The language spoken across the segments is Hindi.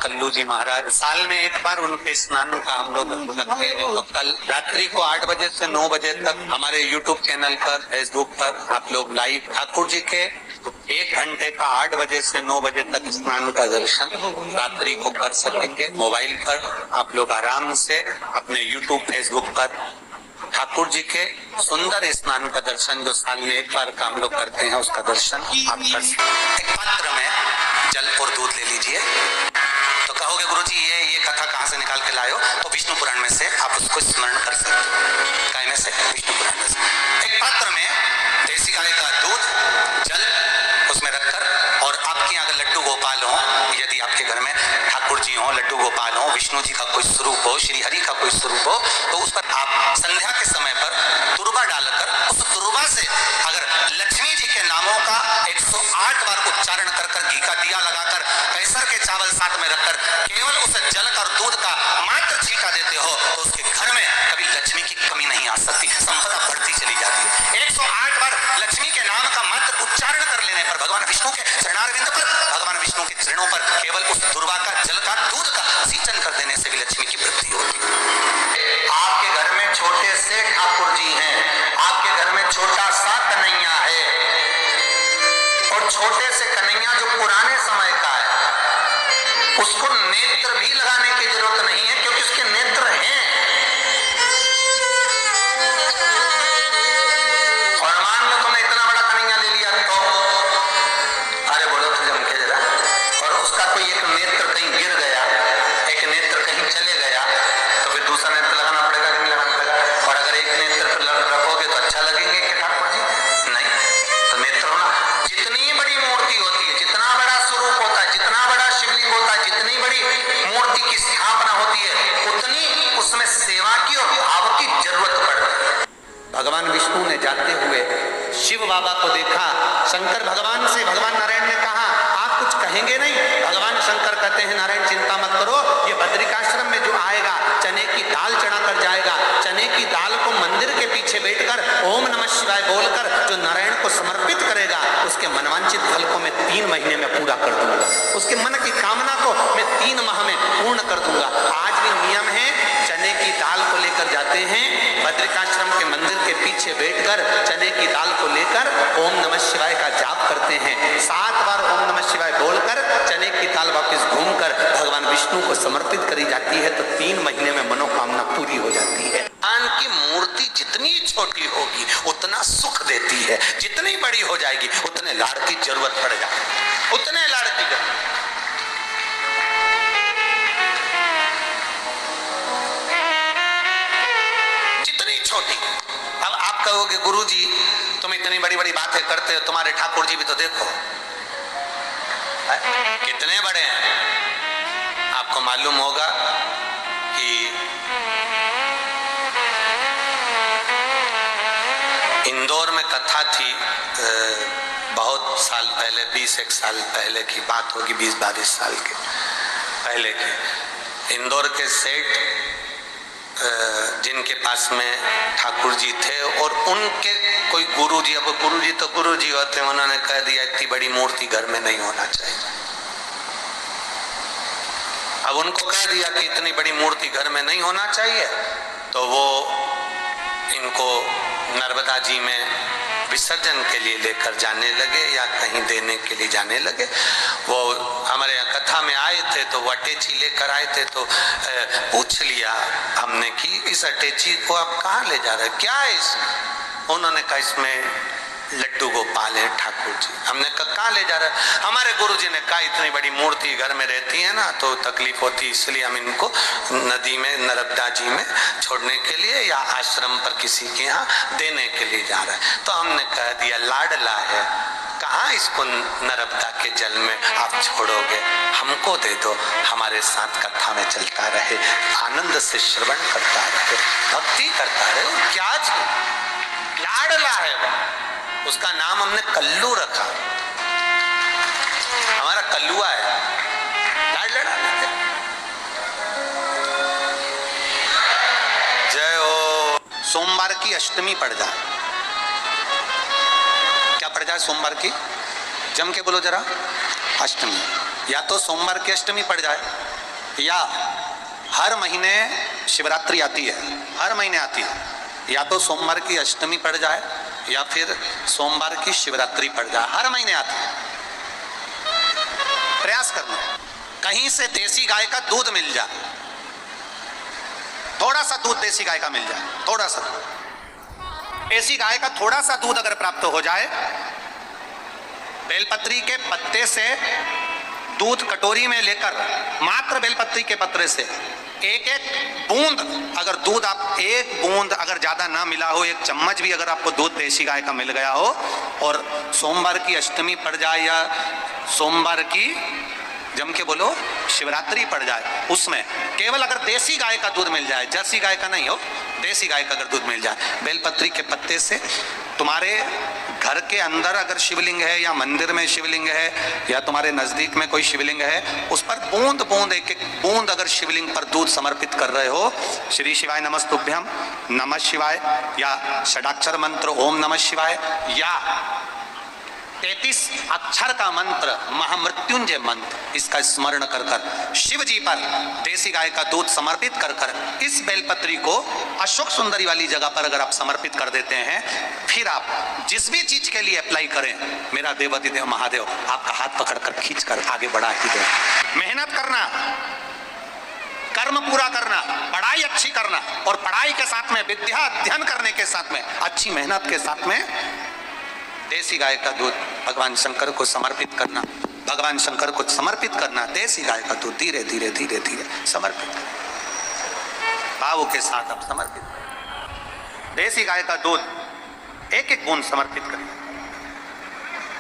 कल्लू जी महाराज, साल में एक बार उनके स्नान का हम लोग रखते हैं। तो कल रात्रि को 8 बजे से 9 बजे तक हमारे यूट्यूब चैनल पर, फेसबुक पर आप लोग लाइव ठाकुर जी के 1 घंटे का 8 बजे से 9 बजे तक स्नान का दर्शन रात्रि को कर सकेंगे। मोबाइल पर आप लोग आराम से अपने यूट्यूब, फेसबुक पर ठाकुर जी के सुंदर स्नान का दर्शन, जो साल में एक बार का हम लोग करते हैं, उसका दर्शन आप कर सकते हैं। एक पात्र में जल और दूध ले लीजिए। तो कहोगे गुरुजी ये कथा कहाँ से निकाल के लाए हो? तो विष्णु पुराण में से आप उसको स्मरण कर सकते हो। काय में से? विष्णु पुराण में से। एक पात्र में देसी गाय का दूध, जल उसमें रखकर, और आपके यहाँ अगर लड्डू गोपाल हो, यदि आपके घर में ठाकुर जी हो, लड्डू गोपाल हो, विष्णु जी का कोई स्वरूप हो, श्री हरि का कोई स्वरूप हो, तो उस पर आप संध्या के समय पर तुरबा डालकर उस तुरबा से अगर लक्ष्मी जी के नामों का 108 बार उच्चारण कर कर, घी का दिया लगाकर, कैसर के चावल साथ में रखकर केवल उस जल का और दूध का मात्र छींटा देते हो, तो उसके घर में कभी लक्ष्मी की कमी नहीं आ सकती, संपदा बढ़ती चली जाती है। 108 बार लक्ष्मी के नाम का मात्र उच्चारण कर लेने पर भगवान विष्णु के चरणारविंद पर, भगवान विष्णु के चरणों पर केवल उस दुर्वा का, जल का, दूध का सिंचन कर देने से भी लक्ष्मी की वृद्धि होती है। आपके घर में छोटे से ठाकुर जी हैं, आपके घर में छोटा सा कन्हैया है, और छोटे से कन्हैया जो पुराने समय का है, उसको नेत्र भी लगाने की जरूरत नहीं है, क्योंकि उसके नेत्र हैं। और मान लो तुमने इतना बड़ा कन्हैया ले लिया, तो अरे बोलो तो जम के जरा, और उसका कोई एक नेत्र कहीं गिर गया, एक नेत्र कहीं चले गया, तो फिर दूसरा नेत्र लगाना पड़ेगा कि नहीं लगाना पड़ेगा? और अगर एक नेत्र रखोगे तो अच्छा लगेंगे कि ठाकुर जी? नहीं। तो नेत्र होना, जितनी बड़ी मूर्ति होती है, जितना बड़ा स्वरूप होता है, जितना बड़ा शिवलिंग होता है, जितनी बड़ी मूर्ति की स्थापना होती है, उतनी उसमें सेवा की और भाव की जरूरत पड़ती है। भगवान विष्णु ने जाते हुए शिव बाबा को देखा। शंकर भगवान से, भगवान नारायण ने कहा आप कुछ कहेंगे नहीं? भगवान शंकर कहते हैं नारायण चिंता मत करो, ये बद्रिकाश्रम में जो आएगा चने की दाल चढ़ा कर जाएगा, चने की दाल को मंदिर के पीछे बैठकर ओम नमः शिवाय बोलकर जो नारायण को समर्पित करेगा, उसके मनवांचित फल को मैं 3 महीने में पूरा कर दूंगा, उसके मन की कामना को मैं 3 माह में पूर्ण कर दूंगा। आज भी नियम है, चने की दाल को लेकर जाते हैं, बद्रिकाश्रम के मंदिर के पीछे बैठकर चने की दाल को लेकर ओम नमः शिवाय का जाप करते हैं। 7 बार ओम नमः शिवाय बोलकर चने की दाल वापस घूमकर भगवान विष्णु को समर्पित करी जाती है, तो 3 महीने में मनोकामना पूरी हो जाती है। भगवान की मूर्ति जितनी छोटी होगी उतना सुख देती है, जितनी बड़ी हो जाएगी उतने लाड़ की जरूरत पड़ जाएगी, उतने लाड़ की जरूरत। जितनी छोटी। अब आप कहोगे गुरुजी तुम इतनी बड़ी बड़ी बातें करते हो, तुम्हारे ठाकुर जी भी तो देखो कितने बड़े हैं। आपको मालूम होगा कि इंदौर में कथा थी, बहुत साल पहले, 20-1 साल पहले की बात होगी, 20-22 साल के पहले की। इंदौर के सेठ जिनके पास में ठाकुर जी थे, और उनके कोई गुरुजी, अब गुरुजी तो गुरुजी होते हैं, उन्होंने कह दिया इतनी बड़ी मूर्ति घर में नहीं होना चाहिए। अब उनको कह दिया कि इतनी बड़ी मूर्ति घर में नहीं होना चाहिए, तो वो इनको नर्मदा जी में विसर्जन के लिए लेकर जाने लगे या कहीं देने के लिए जाने लगे। वो हमारे यहाँ कथा में आए थे, तो वो अटैची लेकर आए थे, तो पूछ लिया हमने कि इस अटैची को आप कहाँ ले जा रहे हैं, क्या है इसमें? उन्होंने कहा इसमें लड्डू गोपाल है ठाकुर जी। हमने कहा कहाँ ले जा रहे हैं? हमारे गुरु जी ने कहा इतनी बड़ी मूर्ति घर में रहती है ना, तो तकलीफ होती, इसलिए हम इनको नदी में, नर्मदा जी में छोड़ने के लिए या आश्रम पर किसी के यहाँ देने के लिए जा रहे हैं। तो हमने कह दिया लाडला है, कहाँ इसको नर्मदा के जल में आप छोड़ोगे, हमको दे दो, हमारे साथ कथा में चलता रहे, आनंद से श्रवण करता रहे, भक्ति करता रहे। और क्या लाडला है वो, उसका नाम हमने कल्लू रखा, हमारा कल्लुआ है, लाडला। जय हो। सोमवार की अष्टमी पड़ जाए, क्या पड़ जाए सोमवार की? जम के बोलो जरा, अष्टमी। या तो सोमवार की अष्टमी पड़ जाए या हर महीने शिवरात्रि आती है, हर महीने आती है, या तो सोमवार की अष्टमी पड़ जाए या फिर सोमवार की शिवरात्रि पड़ जाए, हर महीने आती है। प्रयास करना कहीं से देसी गाय का दूध मिल जाए, थोड़ा सा दूध देसी गाय का मिल जाए, थोड़ा सा देसी गाय का थोड़ा सा दूध अगर प्राप्त हो जाए, बेलपत्री के पत्ते से दूध कटोरी में लेकर, मात्र बेलपत्री के पत्ते से एक एक बूंद अगर दूध, आप एक बूंद अगर ज्यादा ना मिला हो, एक चम्मच भी अगर आपको दूध देसी गाय का मिल गया हो, और सोमवार की अष्टमी पड़ जाए या सोमवार की जम के बोलो शिवरात्रि पड़ जाए, उसमें केवल अगर देसी गाय का दूध मिल जाए, जर्सी गाय का नहीं हो, देसी गाय का अगर दूध मिल जाए, बेलपत्री के पत्ते से, तुम्हारे घर के अंदर अगर शिवलिंग है या मंदिर में शिवलिंग है या तुम्हारे नजदीक में कोई शिवलिंग है, उस पर बूंद बूंद एक एक बूंद अगर शिवलिंग पर दूध समर्पित कर रहे हो, श्री शिवाय नमस्तुभ्यम, नमः शिवाय, या षडाक्षर मंत्र ओम नमः शिवाय, या 33 अक्षर का मंत्र महामृत्युंजय मंत्र, इसका स्मरण कर कर शिव जी पर देसी गाय का दूध समर्पित कर कर इस बेलपत्री को अशोक सुंदरी वाली जगह पर अगर आप समर्पित कर देते हैं, फिर आप जिस भी चीज के लिए अप्लाई करें, मेरा देवाधिदेव महादेव आपका हाथ पकड़कर खींच कर आगे बढ़ा ही दे। मेहनत करना, कर्म पूरा करना, पढ़ाई अच्छी करना, और पढ़ाई के साथ में विद्या अध्ययन करने के साथ में अच्छी मेहनत के साथ में देसी गाय का दूध भगवान शंकर को समर्पित करना, भगवान शंकर को समर्पित करना, देसी गाय का दूध धीरे धीरे धीरे धीरे समर्पित करना, भावों के साथ आप समर्पित करें। देसी गाय का दूध एक एक बूंद समर्पित करें,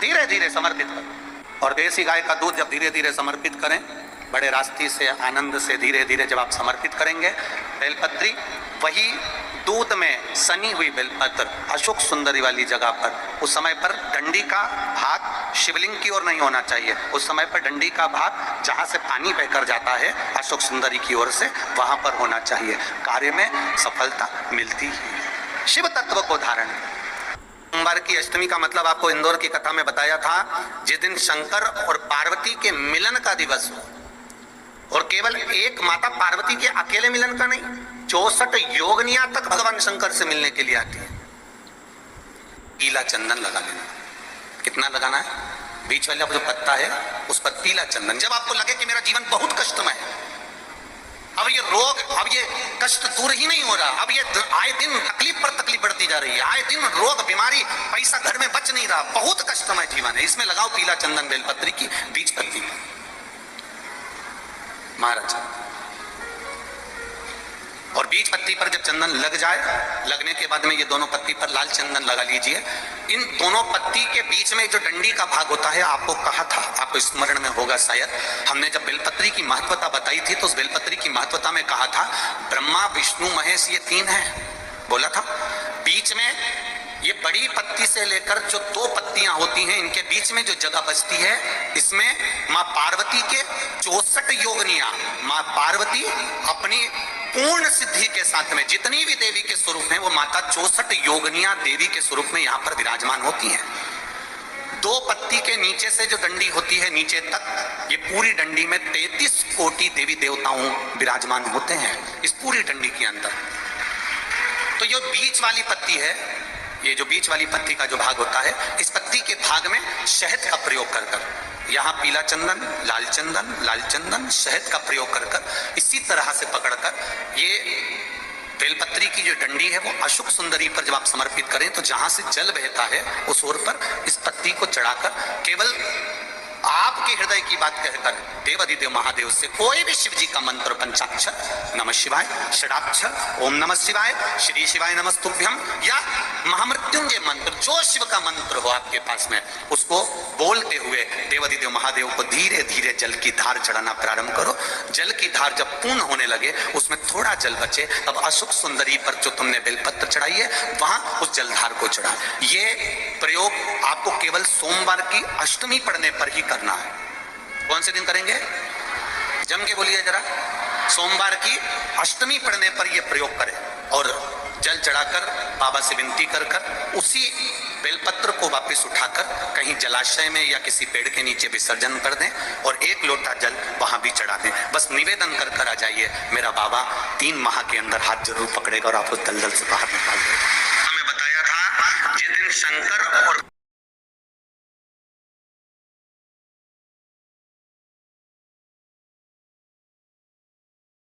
धीरे धीरे समर्पित करें। और देसी गाय का दूध जब धीरे धीरे समर्पित करें, बड़े रास्ते से, आनंद से धीरे धीरे जब आप समर्पित करेंगे, बेलपत्री वही दूध में सनी हुई बेलपत्र अशोक सुंदरी वाली जगह पर, उस समय पर डंडी का भाग शिवलिंग की ओर नहीं होना चाहिए, उस समय पर डंडी का भाग जहां से पानी बहकर जाता है अशोक सुंदरी की ओर से, वहां पर होना चाहिए। कार्य में सफलता मिलती है। शिव तत्व को धारण, सोमवार की अष्टमी का मतलब आपको इंदौर की कथा में बताया था, जिस दिन शंकर और पार्वती के मिलन का दिवस हो, और केवल एक माता पार्वती के अकेले मिलन का नहीं, 64 योगनिया तक भगवान शंकर से मिलने के लिए आती है। पीला चंदन लगा लेना, कितना लगाना है, बीच वाला जो पत्ता है उस पर पीला चंदन। जब आपको लगे कि मेरा जीवन बहुत कष्टमय है, अब ये रोग, अब ये कष्ट दूर ही नहीं हो रहा, अब ये आए दिन तकलीफ पर तकलीफ बढ़ती जा रही है, आए दिन रोग बीमारी, पैसा घर में बच नहीं रहा, बहुत कष्टमय जीवन है, इसमें लगाओ पीला चंदन बेलपत्री की बीज पत्ती पर। महाराज, और बीज पत्ती पर जब चंदन लग जाए, लगने के बाद में ये दोनों पत्ती पर लाल चंदन लगा लीजिए। इन दोनों पत्ती के बीच में जो डंडी का भाग होता है, आपको कहा था, आपको स्मरण में होगा शायद, हमने जब बेलपत्री की महत्वता बताई थी तो उस बेलपत्री की महत्वता में कहा था ब्रह्मा विष्णु महेश ये 3 हैं, बोला था। बीच में ये बड़ी पत्ती से लेकर जो 2 पत्तियां होती हैं, इनके बीच में जो जगह बचती है, इसमें मां पार्वती के 64 योगनिया, मां पार्वती अपनी पूर्ण सिद्धि के साथ में जितनी भी देवी के स्वरूप हैं, वो माता 64 योगनिया देवी के स्वरूप में यहाँ पर विराजमान होती हैं। 2 पत्ती के नीचे से जो डंडी होती है नीचे तक, ये पूरी डंडी में 33 कोटि देवी देवताओं विराजमान होते हैं इस पूरी डंडी के अंदर। तो ये बीच वाली पत्ती है, ये जो बीच वाली पत्ती का जो भाग होता है, इस पत्ती के भाग में शहद का प्रयोग कर कर, यहाँ पीला चंदन, लाल चंदन, लाल चंदन, शहद का प्रयोग कर कर इसी तरह से पकड़कर ये बेलपत्री की जो डंडी है वो अशोक सुंदरी पर जब आप समर्पित करें, तो जहां से जल बहता है उस ओर पर इस पत्ती को चढ़ाकर केवल आपके हृदय की बात कहकर देवाधिदेव महादेव से कोई भी शिव जी का मंत्र, पंचाक्षर, नमः शिवाय, षडाक्षर, ओम नमः शिवाय, श्री शिवाय नमस्तुभ्यम, या महामृत्युंजय मंत्र, जो शिव का मंत्र हो आपके पास में, उसको बोलते हुए देवाधिदेव महादेव को धीरे धीरे जल की धार चढ़ाना प्रारंभ करो। जल की धार जब पूर्ण होने लगे, उसमें थोड़ा जल बचे, तब अशोक सुंदरी पर जो तुमने बेलपत्र चढ़ाई है, वहां उस जलधार को चढ़ा। ये प्रयोग आपको केवल सोमवार की अष्टमी पढ़ने पर ही करना है। कौन से दिन करेंगे? जम के बोलिए जरा। सोमवार की अष्टमी पढ़ने पर यह प्रयोग करें। और जल चढ़ाकर बाबा से विनती कर कर उसी बेलपत्र को वापस उठाकर कहीं जलाशय में या किसी पेड़ के नीचे विसर्जन कर दें और 1 लोटा जल वहां भी चढ़ा दें। बस निवेदन कर कर आ जाइए, मेरा बाबा 3 माह के अंदर हाथ जरूर पकड़ेगा और आपको दलदल से बाहर निकाल देगा। हमें बताया था जिस दिन शंकर और